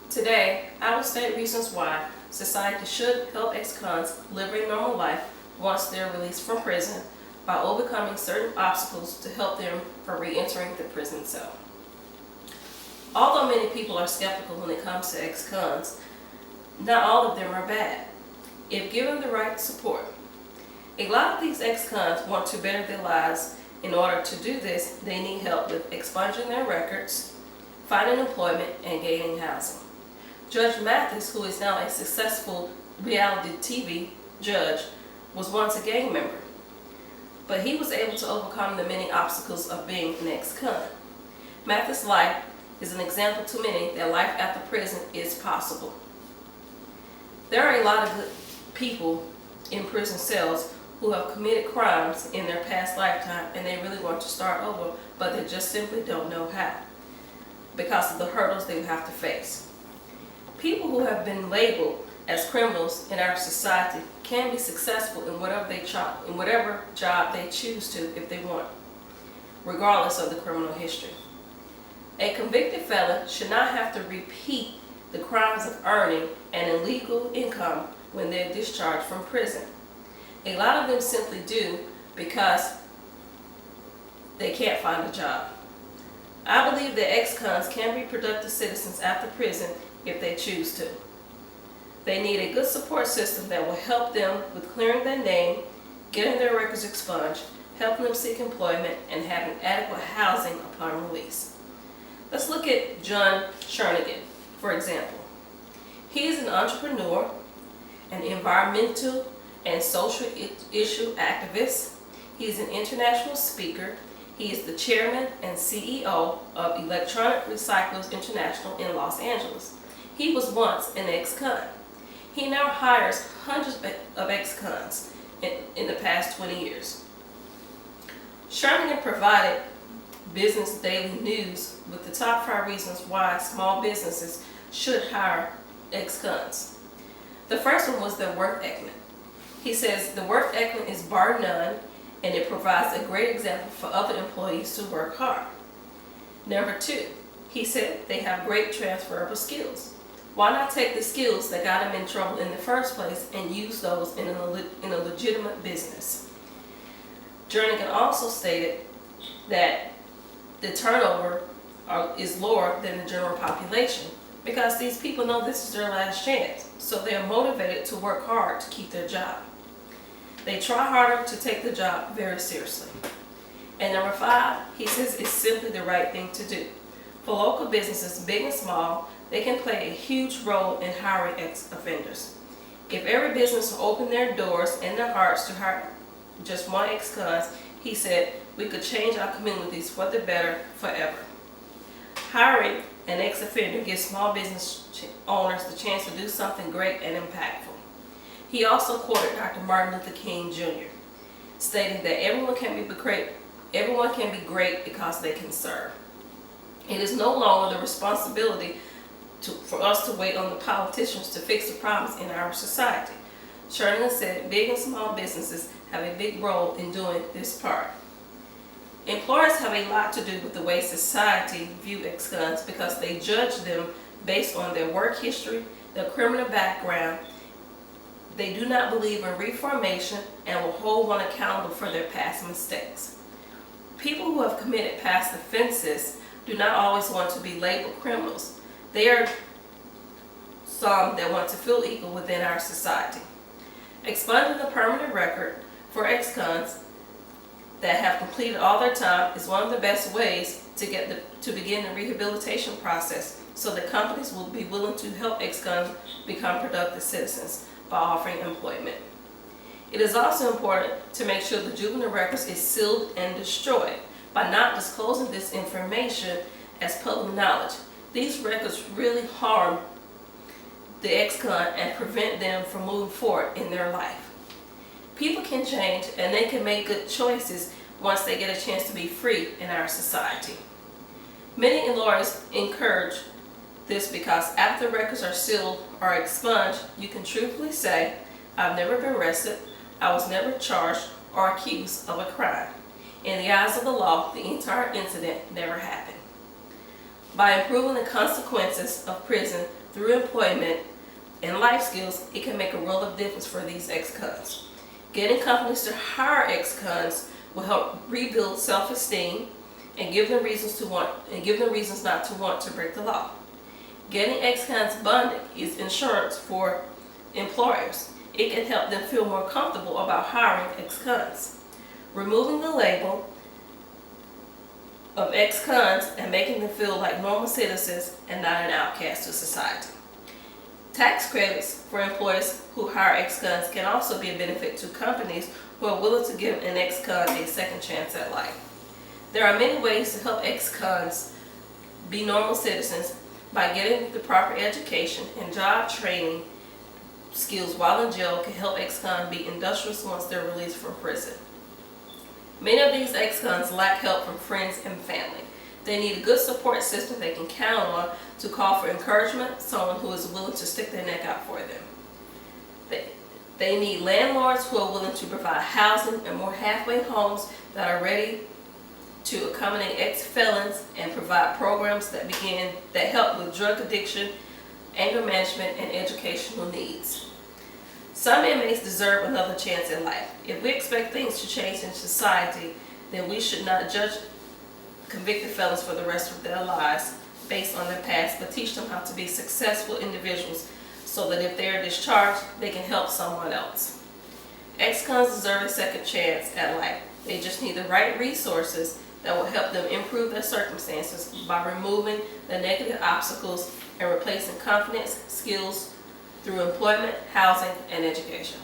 Today, I will state reasons why society should help ex-cons live a normal life once they're released from prison by overcoming certain obstacles to help them from re-entering the prison cell. Although many people are skeptical when it comes to ex-cons, not all of them are bad, if given the right support. A lot of these ex-cons want to better their lives. In order to do this, they need help with expunging their records, finding employment, and gaining housing. Judge Mathis, who is now a successful reality TV judge, was once a gang member, but he was able to overcome the many obstacles of being an ex-con. Mathis' life is an example to many that life after prison is possible. There are a lot of good people in prison cells who have committed crimes in their past lifetime and they really want to start over, but they just simply don't know how because of the hurdles they have to face. People who have been labeled as criminals in our society can be successful in whatever job they choose to if they want, regardless of the criminal history. A convicted felon should not have to repeat the crimes of earning an illegal income when they're discharged from prison. A lot of them simply do because they can't find a job. I believe that ex-cons can be productive citizens after prison if they choose to. They need a good support system that will help them with clearing their name, getting their records expunged, helping them seek employment, and having adequate housing upon release. Let's look at John Shernigan, for example. He is an entrepreneur, an environmental and social issue activist. He is an international speaker. He is the chairman and CEO of Electronic Recyclers International in Los Angeles. He was once an ex-con. He now hires hundreds of ex-cons in the past 20 years. Shernigan provided Business Daily News with the top 5 reasons why small businesses should hire ex-cons. The first one was their work ethic. He says the work ethic is bar none, and it provides a great example for other employees to work hard. Number 2, he said they have great transferable skills. Why not take the skills that got them in trouble in the first place and use those in a legitimate business? Jernigan also stated that the turnover is lower than the general population because these people know this is their last chance, so they are motivated to work hard to keep their job. They try harder to take the job very seriously. And number 5, he says it's simply the right thing to do. For local businesses, big and small, they can play a huge role in hiring ex-offenders. If every business will open their doors and their hearts to hire just one ex-cons, he said, we could change our communities for the better forever. Hiring an ex-offender gives small business owners the chance to do something great and impactful. He also quoted Dr. Martin Luther King Jr., stating that everyone can be great because they can serve. It is no longer the responsibility for us to wait on the politicians to fix the problems in our society. Shernigan said big and small businesses have a big role in doing this part. Employers have a lot to do with the way society views ex-cons because they judge them based on their work history, their criminal background. They do not believe in reformation and will hold one accountable for their past mistakes. People who have committed past offenses do not always want to be labeled criminals. There are some that want to feel equal within our society. Expunging the permanent record for ex-cons that have completed all their time is one of the best ways to begin the rehabilitation process, so that companies will be willing to help ex-cons become productive citizens by offering employment. It is also important to make sure the juvenile records is sealed and destroyed by not disclosing this information as public knowledge. These records really harm the ex-con and prevent them from moving forward in their life. People can change and they can make good choices once they get a chance to be free in our society. Many lawyers encourage this because after records are sealed or expunged, you can truthfully say, I've never been arrested, I was never charged or accused of a crime. In the eyes of the law, the entire incident never happened. By improving the consequences of prison through employment and life skills, it can make a world of difference for these ex-cons. Getting companies to hire ex-cons will help rebuild self-esteem and give them reasons not to want to break the law. Getting ex-cons bonded is insurance for employers. It can help them feel more comfortable about hiring ex-cons. Removing the label of ex-cons and making them feel like normal citizens and not an outcast to society. Tax credits for employees who hire ex-cons can also be a benefit to companies who are willing to give an ex-con a second chance at life. There are many ways to help ex-cons be normal citizens by getting the proper education and job training skills while in jail can help ex-cons be industrious once they're released from prison. Many of these ex-cons lack help from friends and family. They need a good support system they can count on to call for encouragement, someone who is willing to stick their neck out for them. They need landlords who are willing to provide housing and more halfway homes that are ready to accommodate ex-felons and provide programs that help with drug addiction, anger management, and educational needs. Some inmates deserve another chance in life. If we expect things to change in society, then we should not judge convicted felons for the rest of their lives based on their past, but teach them how to be successful individuals so that if they are discharged, they can help someone else. Ex-cons deserve a second chance at life. They just need the right resources that will help them improve their circumstances by removing the negative obstacles and replacing confidence, skills through employment, housing, and education.